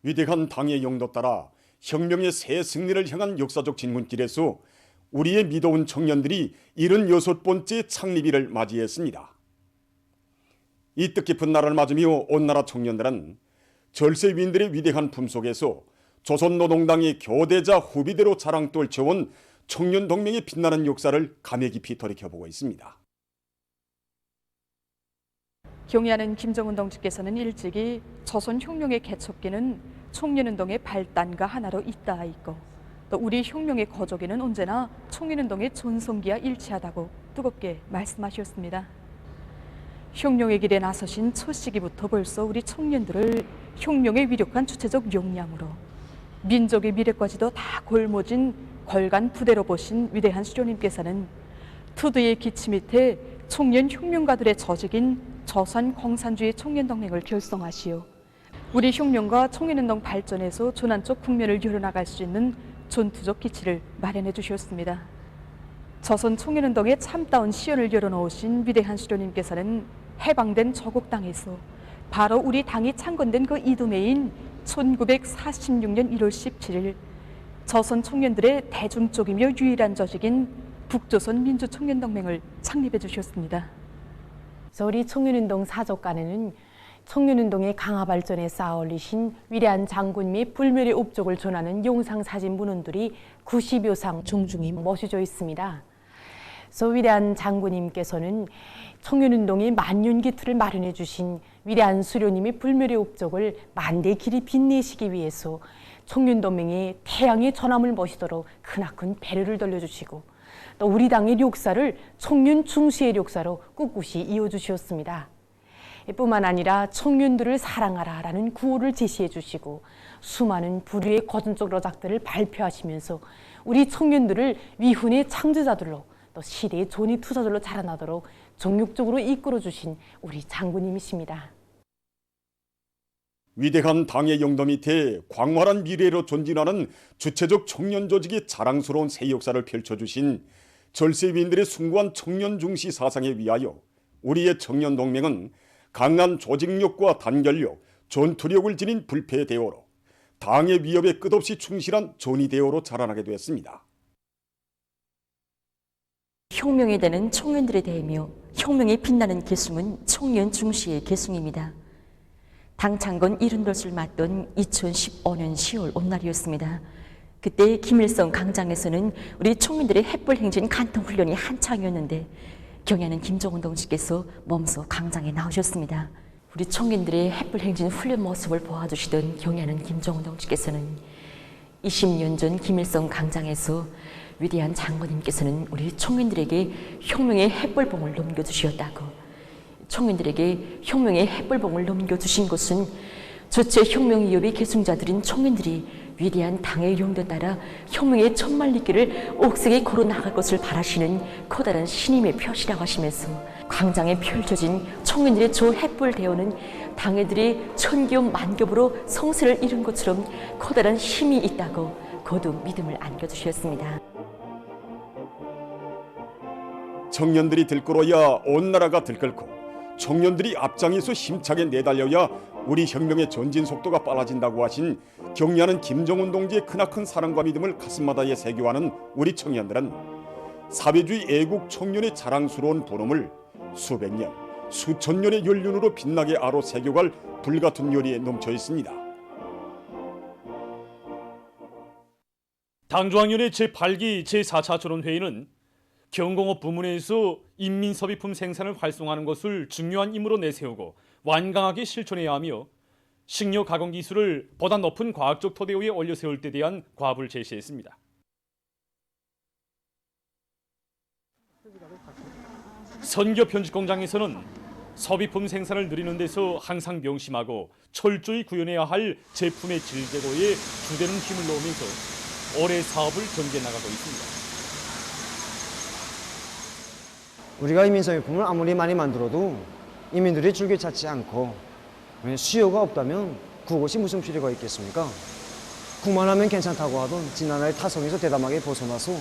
위대한 당의 영도 따라 혁명의 새 승리를 향한 역사적 진군길에서 우리의 믿어온 청년들이 76번째 창립일을 맞이했습니다. 이 뜻깊은 날을 맞으며 온 나라 청년들은 절세위인들의 위대한 품속에서 조선노동당의 교대자 후비대로 자랑 떨쳐온 청년동맹의 빛나는 역사를 감회 깊이 돌이켜보고 있습니다. 경의하는 김정은 동지께서는 일찍이 조선혁명의 개척기는 청년운동의 발단과 하나로 있다하였고, 또 우리 혁명의 거조기는 언제나 청년운동의 전성기와 일치하다고 뜨겁게 말씀하셨습니다. 혁명의 길에 나서신 첫 시기부터 벌써 우리 청년들을 혁명의 위력한 주체적 역량으로 민족의 미래까지도 다 골모진 걸간 부대로 보신 위대한 수료님께서는 투드의 기치 밑에 청년 혁명가들의 조직인 조선공산주의 청년동맹을 결성하시어 우리 혁명과 청년운동 발전에서 전환적 국면을 열어나갈 수 있는 전투적 기치를 마련해 주셨습니다. 조선 청년운동의 참다운 시연을 열어놓으신 위대한 수료님께서는 해방된 조국 땅에서 바로 우리 당이 창건된 그 이듬해인 1946년 1월 17일 조선 청년들의 대중적이며 유일한 조직인 북조선 민주청년동맹을 창립해 주셨습니다. 우리 청년운동 사족간에는 청년운동의 강화 발전에 쌓아 올리신 위대한 장군님의 불멸의 업적을 전하는 영상사진 문헌들이 90여 상 종중히 모셔져 있습니다. 위대한 장군님께서는 청년운동의 만년기틀을 마련해 주신 위대한 수료님의 불멸의 업적을 만대 길이 빛내시기 위해서 청년동맹의 태양의 전함을 모시도록 크나큰 배려를 돌려주시고, 또 우리 당의 역사를 청년 중시의 역사로 꿋꿋이 이어주셨습니다. 뿐만 아니라 청년들을 사랑하라라는 구호를 제시해 주시고 수많은 부류의 고전적 러작들을 발표하시면서 우리 청년들을 위훈의 창조자들로 또 시대의 존의 투자들로 자라나도록 정욕적으로 이끌어 주신 우리 장군님이십니다. 위대한 당의 영도 밑에 광활한 미래로 전진하는 주체적 청년 조직의 자랑스러운 새 역사를 펼쳐주신 절세위인들의 숭고한 청년 중시 사상에 위하여 우리의 청년동맹은 강한 조직력과 단결력, 전투력을 지닌 불패 대오로 당의 위협에 끝없이 충실한 전위 대오로 자라나게 되었습니다. 혁명에 대한 청년들에 대하며 혁명에 빛나는 계승은 청년 중시의 계승입니다. 당 창건 70돌을 맞던 2015년 10월 온날이었습니다. 그때 김일성 광장에서는 우리 청년들의 햇불 행진 간통 훈련이 한창이었는데 경의하는 김정은 동지께서 몸소 광장에 나오셨습니다. 우리 청년들의 햇불 행진 훈련 모습을 보아주시던 경의하는 김정은 동지께서는 20년 전 김일성 광장에서 위대한 장군님께서는 우리 청년들에게 혁명의 햇불봉을 넘겨주셨다고, 청년들에게 혁명의 햇불봉을 넘겨주신 것은 주체 혁명 위협의 계승자들인 청년들이 위대한 당의 용도 따라 혁명의 천만리길을 옥색에 걸어 나갈 것을 바라시는 커다란 신임의 표시라고 하시면서 광장에 펼쳐진 청년들의 저 햇불 대오는 당애들이 천겹 만겹으로 성세를 이룬 것처럼 커다란 힘이 있다고 거듭 믿음을 안겨주셨습니다. 청년들이 들끓어야 온 나라가 들끓고 청년들이 앞장에서 힘차게 내달려야 우리 혁명의 전진 속도가 빨라진다고 하신 경의하는 김정은 동지의 크나큰 사랑과 믿음을 가슴마다에 새겨하는 우리 청년들은 사회주의 애국 청년의 자랑스러운 본음을 수백 년, 수천 년의 연륜으로 빛나게 아로 새겨갈 불같은 열의에 넘쳐 있습니다. 당조학년의 제8기 제4차 조론회의는 경공업 부문에서 인민섭입품 생산을 활성화하는 것을 중요한 임무로 내세우고 완강하게 실천해야 하며 식료 가공 기술을 보다 높은 과학적 토대 위에 올려 세울 데 대한 과업을 제시했습니다. 선교 편집 공장에서는 섭입품 생산을 늘리는 데서 항상 명심하고 철저히 구현해야 할 제품의 질 제고에 주되는 힘을 놓으면서 올해 사업을 전개해 나가고 있습니다. 우리가 인민섭입품을 아무리 많이 만들어도 인민들이 즐겨 찾지 않고 수요가 없다면 그것이 무슨 필요가 있겠습니까? 구만하면 괜찮다고 하던 지난해의 타성에서 대담하게 벗어나서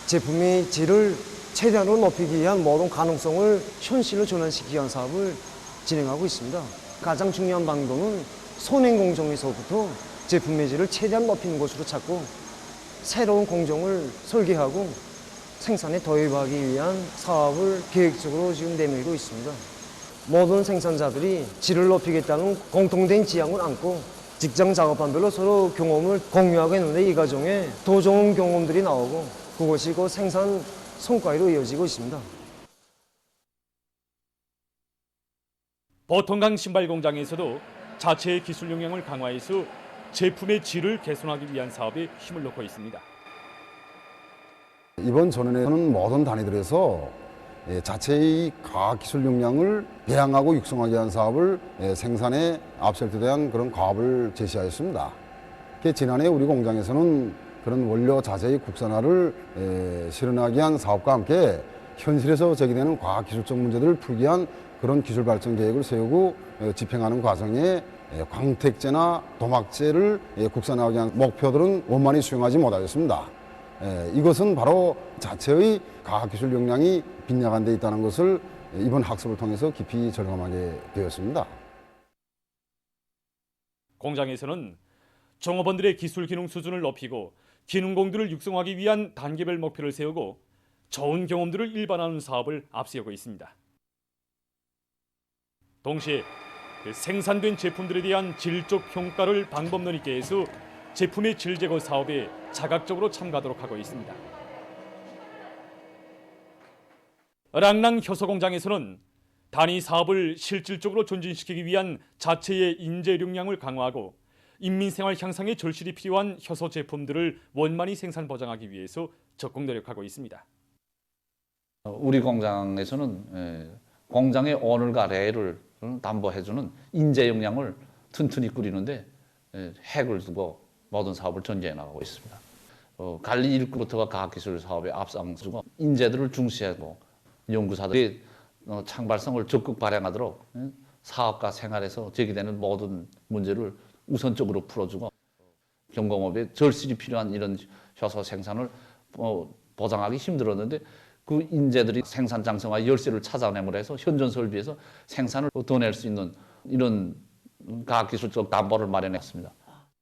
제품의 질을 최대한으로 높이기 위한 모든 가능성을 현실로 전환시키기 위한 사업을 진행하고 있습니다. 가장 중요한 방법은 선행공정에서부터 제품 매질을 최대한 높이는 것으로 찾고 새로운 공정을 설계하고 생산에 도입하기 위한 사업을 계획적으로 지금 내밀고 있습니다. 모든 생산자들이 질을 높이겠다는 공통된 지향을 안고 직장 작업반별로 서로 경험을 공유하고 있는데 이 과정에 더 좋은 경험들이 나오고 그것이 그 생산 성과로 이어지고 있습니다. 버통강 신발 공장에서도 자체의 기술 역량을 강화해서 제품의 질을 개선하기 위한 사업에 힘을 넣고 있습니다. 이번 전원에서는 모든 단위들에서 자체의 과학기술 역량을 배양하고 육성하기 위한 사업을 생산에 앞설 때 대한 그런 과업을 제시하였습니다. 지난해 우리 공장에서는 그런 원료 자재의 국산화를 실현하기 위한 사업과 함께 현실에서 제기되는 과학기술적 문제들을 풀기 위한 그런 기술 발전 계획을 세우고 집행하는 과정에 광택제나 도막제를 국산화하기 위한 목표들은 원만히 수행하지 못하였습니다. 이것은 바로 자체의 과학기술 역량이 빈약한 데 있다는 것을 이번 학습을 통해서 깊이 절감하게 되었습니다. 공장에서는 종업원들의 기술 기능 수준을 높이고 기능공들을 육성하기 위한 단계별 목표를 세우고 좋은 경험들을 일반화하는 사업을 앞세우고 있습니다. 동시에 생산된 제품들에 대한 질적 평가를 방법론 있게 해서 제품의 질 제거 사업에 자각적으로 참가하도록 하고 있습니다. 랑랑 효소공장에서는 단위 사업을 실질적으로 전진시키기 위한 자체의 인재 역량을 강화하고 인민생활 향상에 절실히 필요한 효소 제품들을 원만히 생산 보장하기 위해서 적극 노력하고 있습니다. 우리 공장에서는 공장의 오늘과 내일을 담보해주는 인재 역량을 튼튼히 꾸리는데 핵을 두고 모든 사업을 전개해 나가고 있습니다. 관리 일부터가 과학기술 사업에 앞장서고 인재들을 중시하고 연구사들이 창발성을 적극 발휘하도록 사업과 생활에서 제기되는 모든 문제를 우선적으로 풀어주고 경공업에 절실히 필요한 이런 효소 생산을 보장하기 힘들었는데 그 인재들이 생산 장성화 열쇠를 찾아내므로 해서 현존 설비에서 생산을 더 낼 수 있는 이런 과학기술적 담보를 마련했습니다.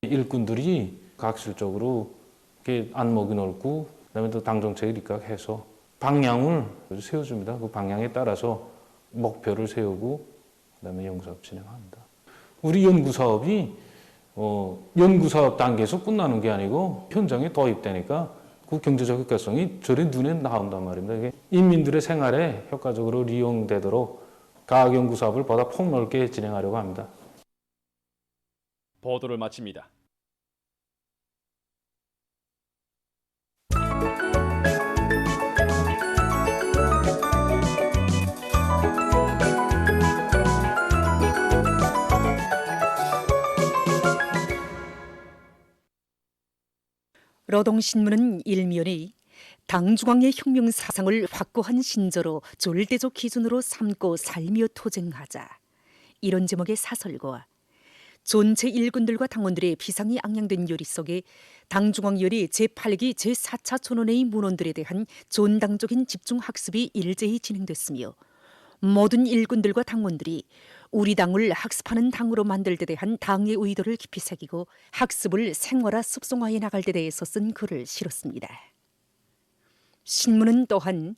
일꾼들이 과학기술적으로 이렇게 안목이 넓고 그다음에 또 당정책을 입각해서 방향을 세워줍니다. 그 방향에 따라서 목표를 세우고 그다음에 연구사업 진행합니다. 우리 연구사업이 연구사업 단계에서 끝나는 게 아니고 현장에 도입되니까 그 경제적 효과성이 저리 눈에 나온단 말입니다. 이게 인민들의 생활에 효과적으로 이용되도록 과학연구사업을 보다 폭넓게 진행하려고 합니다. 보도를 마칩니다. 노동신문은 일면이 당중앙의 혁명 사상을 확고한 신조로 졸대적 기준으로 삼고 살며 투쟁하자 이런 제목의 사설과 존재 일꾼들과 당원들의 비상이 앙양된 요리 속에 당중앙열이 제8기 제4차 전원회의 문원들에 대한 존당적인 집중학습이 일제히 진행됐으며 모든 일꾼들과 당원들이 우리 당을 학습하는 당으로 만들 데 대한 당의 의도를 깊이 새기고 학습을 생활화 습성화해 나갈 데 대해서 쓴 글을 실었습니다. 신문은 또한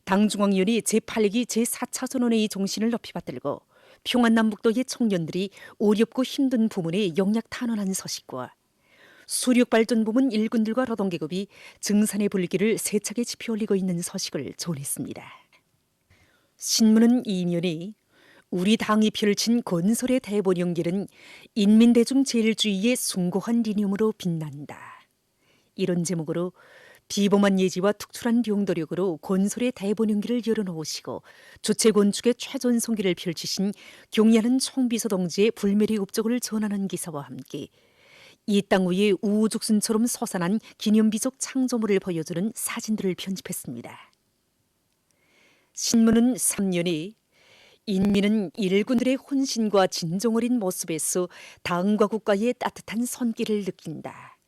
당중앙위원회 제8기 제4차 전원회의 정신을 높이 받들고 평안남북도의 청년들이 어렵고 힘든 부문에 영약 탄원한 서식과 수력발전 부문 일꾼들과 노동계급이 증산의 불길을 세차게 지펴 올리고 있는 서식을 전했습니다. 신문은 이면이 우리 당이 펼친 건설의 대본 연결은 인민대중 제일주의의 숭고한 리념으로 빛난다. 이런 제목으로 비범한 예지와 특출한 용도력으로 건설의 대본 연결을 열어놓으시고 주체 건축의 최전성기를 펼치신 경리하는 총비서 동지의 불멸의 업적을 전하는 기사와 함께 이 땅 위에 우후죽순처럼 솟아난 기념비적 창조물을 보여주는 사진들을 편집했습니다. 신문은 3년에 인민은 일꾼들의 혼신과 진정 어린 모습에서 당과 국가의 따뜻한 손길을 느낀다.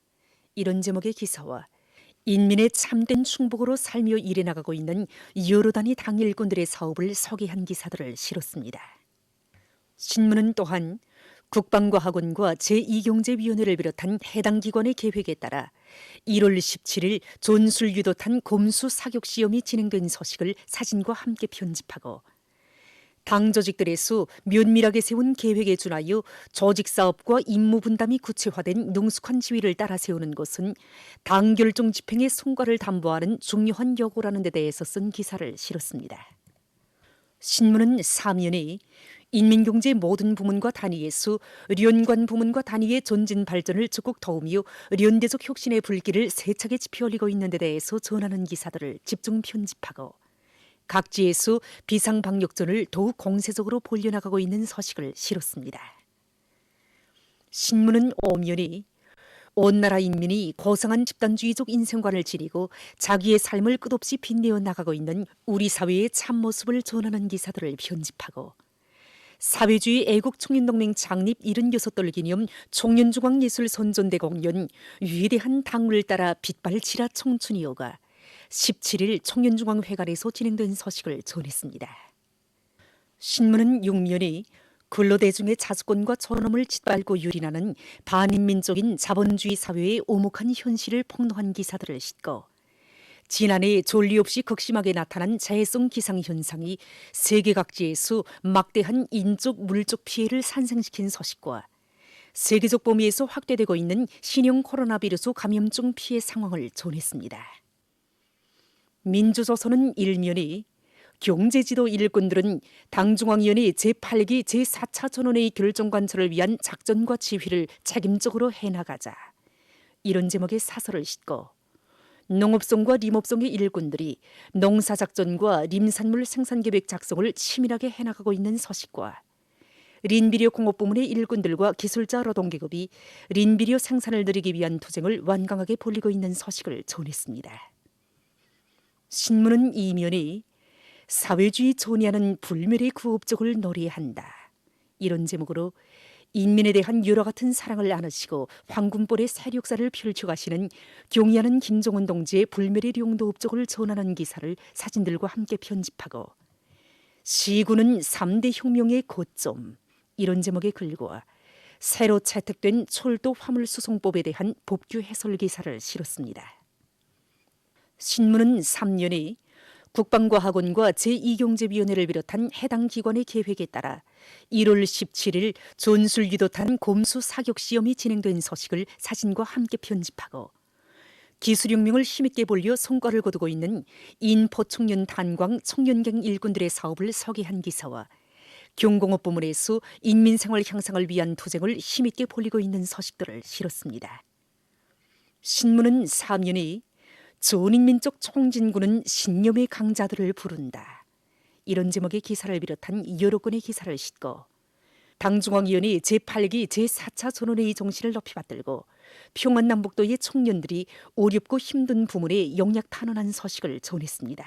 이런 제목의 기사와 인민의 참된 충복으로 살며 일해나가고 있는 여러 단위 당 일꾼들의 사업을 소개한 기사들을 실었습니다. 신문은 또한 국방과학원과 제2경제위원회를 비롯한 해당 기관의 계획에 따라 1월 17일 존술 유도탄 곰수 사격 시험이 진행된 소식을 사진과 함께 편집하고 당 조직들의 수 면밀하게 세운 계획에 준하여 조직 사업과 임무 분담이 구체화된 능숙한 지휘를 따라 세우는 것은 당 결정 집행의 성과를 담보하는 중요한 요구라는 데 대해서 쓴 기사를 실었습니다. 신문은 사면에 인민경제 모든 부문과 단위의 수, 련관 부문과 단위의 전진 발전을 적극 도우며 련대적 혁신의 불길을 세차게 지펴올리고 있는 데 대해서 전하는 기사들을 집중 편집하고 각지의 수 비상방역전을 더욱 공세적으로 벌려나가고 있는 소식을 실었습니다. 신문은 오면이 온 나라 인민이 고상한 집단주의적 인생관을 지니고 자기의 삶을 끝없이 빛내어 나가고 있는 우리 사회의 참모습을 전하는 기사들을 편집하고 사회주의 애국총연동맹 창립 76돌 기념 총연중앙예술선전대 공연 위대한 당을 따라 빛발치라 청춘이여가 17일 총연중앙회관에서 진행된 소식을 전했습니다. 신문은 6면이 근로대중의 자주권과 존엄을 짓밟고 유린하는 반인민적인 자본주의 사회의 오목한 현실을 폭로한 기사들을 싣고 지난해 존리 없이 극심하게 나타난 자해성 기상현상이 세계 각지에서 막대한 인적, 물적 피해를 산생시킨 소식과 세계적 범위에서 확대되고 있는 신형 코로나 비루스 감염증 피해 상황을 전했습니다. 민주조선은 1면이 경제지도 일꾼들은 당중앙위원회 제8기 제4차 전원회의 결정관철을 위한 작전과 지휘를 책임적으로 해나가자 이런 제목의 사설을 싣고 농업성과 림업성의 일꾼들이 농사작전과 림산물 생산계획 작성을 치밀하게 해나가고 있는 소식과 린비료 공업부문의 일꾼들과 기술자 노동계급이 린비료 생산을 늘리기 위한 투쟁을 완강하게 벌이고 있는 소식을 전했습니다. 신문은 이면이 사회주의 존의하는 불멸의 구업적을 노래한다. 이런 제목으로 인민에 대한 여러 같은 사랑을 안으시고 황금볼의 세력사를 펼쳐가시는 경의하는 김정은 동지의 불멸의 용도 업적을 전하는 기사를 사진들과 함께 편집하고 시군은 3대 혁명의 고점 이런 제목의 글과 새로 채택된 철도 화물수송법에 대한 법규 해설 기사를 실었습니다. 신문은 3년에 국방과학원과 제2경제위원회를 비롯한 해당 기관의 계획에 따라 1월 17일 존술 유도탄 곰수 사격 시험이 진행된 소식을 사진과 함께 편집하고 기술혁명을 힘있게 벌려 성과를 거두고 있는 인포 청년 단광 청년갱 일꾼들의 사업을 소개한 기사와 경공업 부문에서 인민생활 향상을 위한 투쟁을 힘있게 벌이고 있는 소식들을 실었습니다. 신문은 3년에 전인민족 총진군은 신념의 강자들을 부른다. 이런 제목의 기사를 비롯한 여러 건의 기사를 싣고 당중앙위원회 제8기 제4차 전원회의 정신을 높이 받들고 평안남북도의 청년들이 어렵고 힘든 부문에 영약 탄원한 소식을 전했습니다.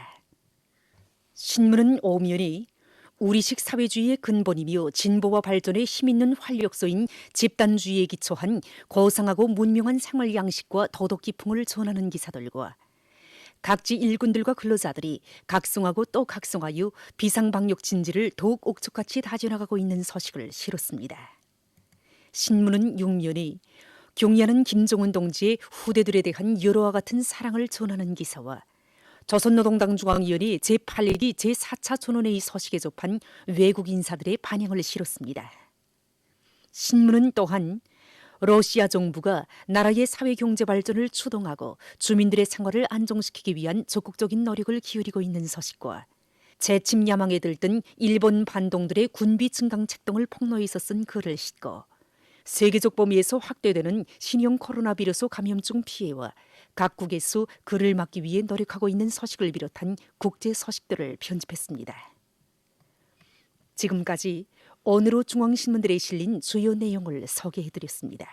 신문은 오면이 우리식 사회주의의 근본이며 진보와 발전에 힘있는 활력소인 집단주의에 기초한 고상하고 문명한 생활 양식과 도덕 기풍을 전하는 기사들과 각지 일꾼들과 근로자들이 각성하고 또 각성하여 비상방역 진지를 더욱 옥축같이 다져나가고 있는 소식을 실었습니다. 신문은 6면이 경의하는 김정은 동지의 후대들에 대한 여러와 같은 사랑을 전하는 기사와 조선노동당 중앙위원회 제8기 제4차 전원회의 소식에 접한 외국 인사들의 반향을 실었습니다. 신문은 또한 러시아 정부가 나라의 사회경제 발전을 추동하고 주민들의 생활을 안정시키기 위한 적극적인 노력을 기울이고 있는 소식과 재침 야망에 들뜬 일본 반동들의 군비 증강 책동을 폭로해서 쓴 글을 싣고 세계적 범위에서 확대되는 신형 코로나 비루스 감염증 피해와 각국에서 그를 막기 위해 노력하고 있는 소식을 비롯한 국제 소식들을 편집했습니다. 지금까지 오늘의 중앙신문들에 실린 주요 내용을 소개해드렸습니다.